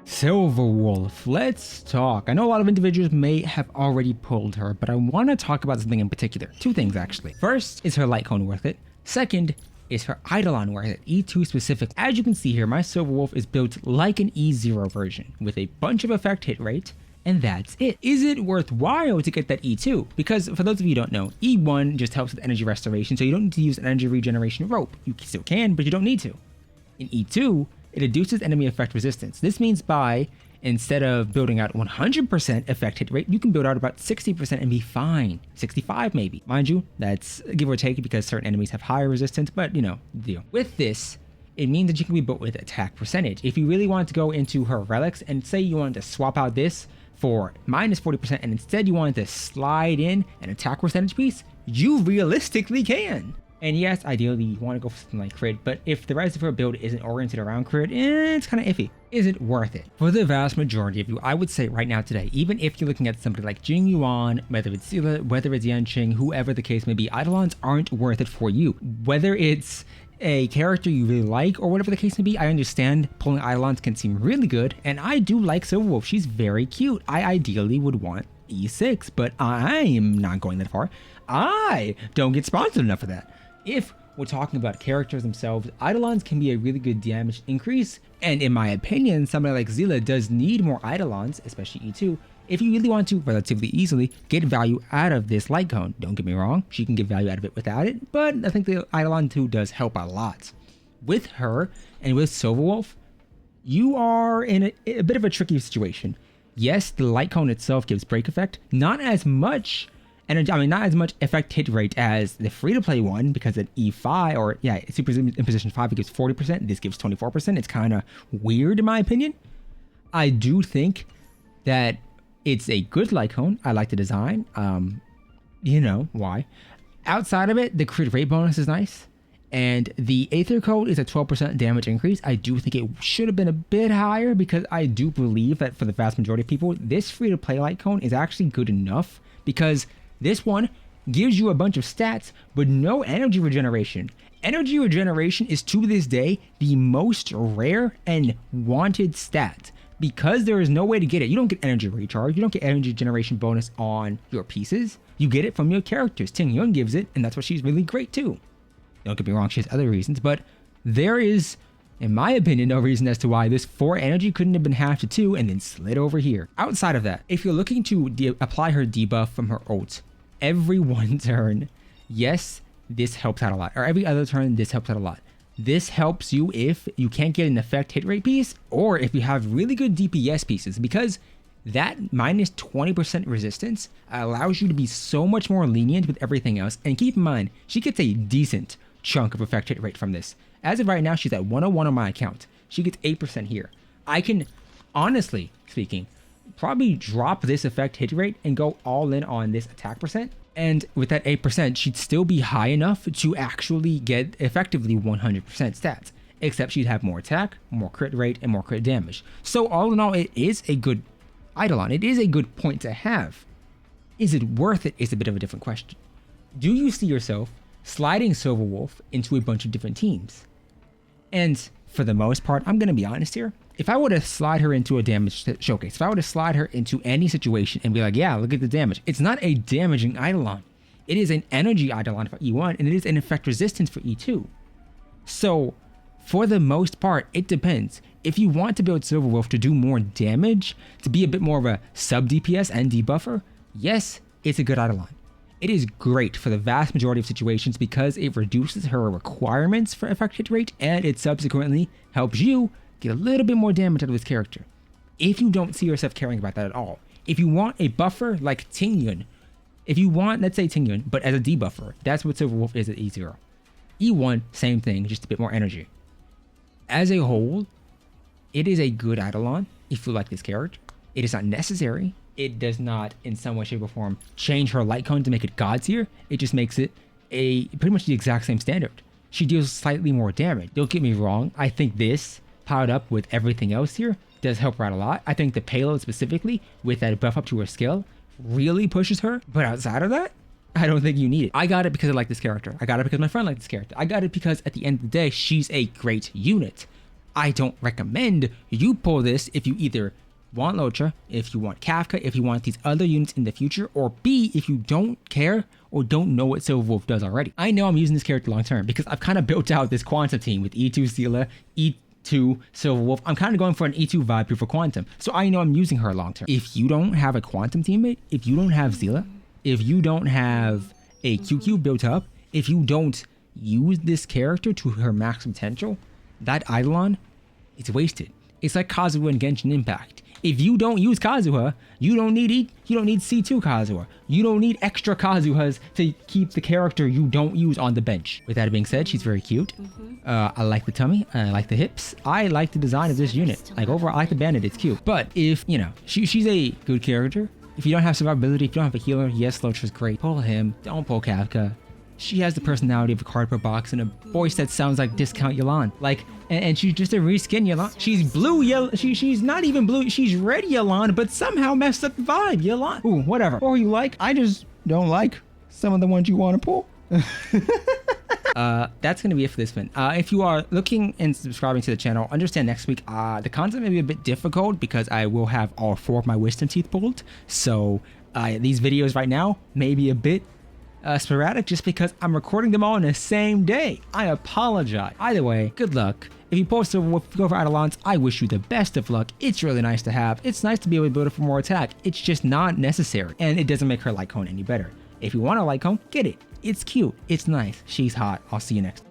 Silverwolf, let's talk. I know a lot of individuals may have already pulled her, but I want to talk about something in particular. Two things actually. First, is her light cone worth it? Second, is her Eidolon worth it? E2 specific. As you can see here, my Silverwolf is built like an E0 version with a bunch of effect hit rate, and that's it. Is it worthwhile to get that E2? Because for those of you who don't know, E1 just helps with energy restoration, so you don't need to use an energy regeneration rope. You still can, but you don't need to. In E2, it reduces enemy effect resistance. This means by, instead of building out 100% effect hit rate, you can build out about 60% and be fine. 65 maybe. Mind you, that's give or take because certain enemies have higher resistance, but you know, the deal. With this, it means that you can be built with attack percentage. If you really want to go into her relics and say you wanted to swap out this for minus 40% and instead you wanted to slide in an attack percentage piece, you realistically can. And yes, ideally you want to go for something like crit, but if the rest of her build isn't oriented around crit, it's kind of iffy. Is it worth it? For the vast majority of you, I would say right now today, even if you're looking at somebody like Jing Yuan, whether it's Sila, whether it's Yanqing, whoever the case may be, Eidolons aren't worth it for you. Whether it's a character you really like or whatever the case may be, I understand pulling Eidolons can seem really good, and I do like Silverwolf. She's very cute. I ideally would want E6, but I am not going that far. I don't get sponsored enough for that. If we're talking about characters themselves, Eidolons can be a really good damage increase, and in my opinion, somebody like Zila does need more Eidolons, especially E2, if you really want to relatively easily get value out of this light cone. Don't get me wrong, she can get value out of it without it, but I think the Eidolon 2 does help a lot. With her and with Silverwolf, you are in a bit of a tricky situation. Yes, the light cone itself gives break effect, not as much not as much effect hit rate as the free-to-play one, because at E5, or yeah, Super Imposition 5, it gives 40%, this gives 24%. It's kind of weird in my opinion. I do think that it's a good light cone. I like the design. You know why. Outside of it, the crit rate bonus is nice, and the Aether code is a 12% damage increase. I do think it should have been a bit higher, because I do believe that for the vast majority of people, this free-to-play light cone is actually good enough, because this one gives you a bunch of stats, but no energy regeneration. Energy regeneration is to this day the most rare and wanted stat, because there is no way to get it. You don't get energy recharge, you don't get energy generation bonus on your pieces. You get it from your characters. Ting Yun gives it, and that's why she's really great too. Don't get me wrong, she has other reasons, but there is, in my opinion, no reason as to why this 4 energy couldn't have been halved to 2 and then slid over here. Outside of that, if you're looking to apply her debuff from her ult every one turn, yes, this helps out a lot. Or every other turn, this helps out a lot. This helps you if you can't get an effect hit rate piece, or if you have really good DPS pieces, because that minus 20% resistance allows you to be so much more lenient with everything else. And keep in mind, she gets a decent chunk of effect hit rate from this. As of right now, she's at 101 on my account. She gets 8% here. I can, honestly speaking, probably drop this effect hit rate and go all in on this attack percent. And with that 8%, she'd still be high enough to actually get effectively 100% stats. Except she'd have more attack, more crit rate, and more crit damage. So all in all, it is a good Eidolon. It is a good point to have. Is it worth it is a bit of a different question. Do you see yourself sliding Silverwolf into a bunch of different teams? And for the most part, I'm going to be honest here. If I were to slide her into a damage showcase, if I were to slide her into any situation and be like, yeah, look at the damage. It's not a damaging Eidolon. It is an energy Eidolon for E1, and it is an effect resistance for E2. So for the most part, it depends. If you want to build Silverwolf to do more damage, to be a bit more of a sub DPS and debuffer, yes, it's a good Eidolon. It is great for the vast majority of situations because it reduces her requirements for effect hit rate, and it subsequently helps you get a little bit more damage out of this character. If you don't see yourself caring about that at all, if you want a buffer like Ting Yun, if you want, let's say Ting Yun, but as a debuffer, that's what Silverwolf is at E0. E1, same thing, just a bit more energy. As a whole, it is a good Eidolon if you like this character. It is not necessary. It does not, in some way, shape, or form, change her light cone to make it God tier. It just makes it pretty much the exact same standard. She deals slightly more damage. Don't get me wrong, I think this, piled up with everything else here, does help her out a lot. I think the payload specifically, with that buff up to her skill, really pushes her. But outside of that, I don't think you need it. I got it because I like this character. I got it because my friend liked this character. I got it because at the end of the day, she's a great unit. I don't recommend you pull this if you either want Locha, if you want Kafka, if you want these other units in the future, or B, if you don't care or don't know what Silverwolf does already. I know I'm using this character long term because I've kind of built out this Quantum team with E2 Sela, E2 Silverwolf. I'm kind of going for an E2 vibe here for Quantum, so I know I'm using her long term. If you don't have a Quantum teammate, if you don't have Sela, if you don't have a QQ built up, if you don't use this character to her max potential, that Eidolon, it's wasted. It's like Kazuha and Genshin Impact. If you don't use Kazuha, you don't need C2 Kazuha. You don't need extra Kazuhas to keep the character you don't use on the bench. With that being said, she's very cute. I like the tummy. I like the hips. I like the design of this unit. Like overall, I like the bandit. It's cute. But if, you know, she's a good character. If you don't have survivability, if you don't have a healer, yes, Locha's great. Pull him. Don't pull Kafka. She has the personality of a cardboard box and a voice that sounds like Discount Yelan. Like, and she's just a reskin Yelan. She's blue Yelan. She's not even blue. She's red Yelan, but somehow messed up the vibe. Yelan. Ooh, whatever. Or you like. I just don't like some of the ones you want to pull. That's gonna be it for this one. If you are looking and subscribing to the channel, understand next week the content may be a bit difficult because I will have all 4 of my wisdom teeth pulled. So these videos right now may be a bit sporadic just because I'm recording them all on the same day. I apologize. Either way, good luck. If you post a go for Eidolons, I wish you the best of luck. It's really nice to have. It's nice to be able to build it for more attack. It's just not necessary, and it doesn't make her Lycone any better. If you want a Lycone, get it. It's cute. It's nice. She's hot. I'll see you next.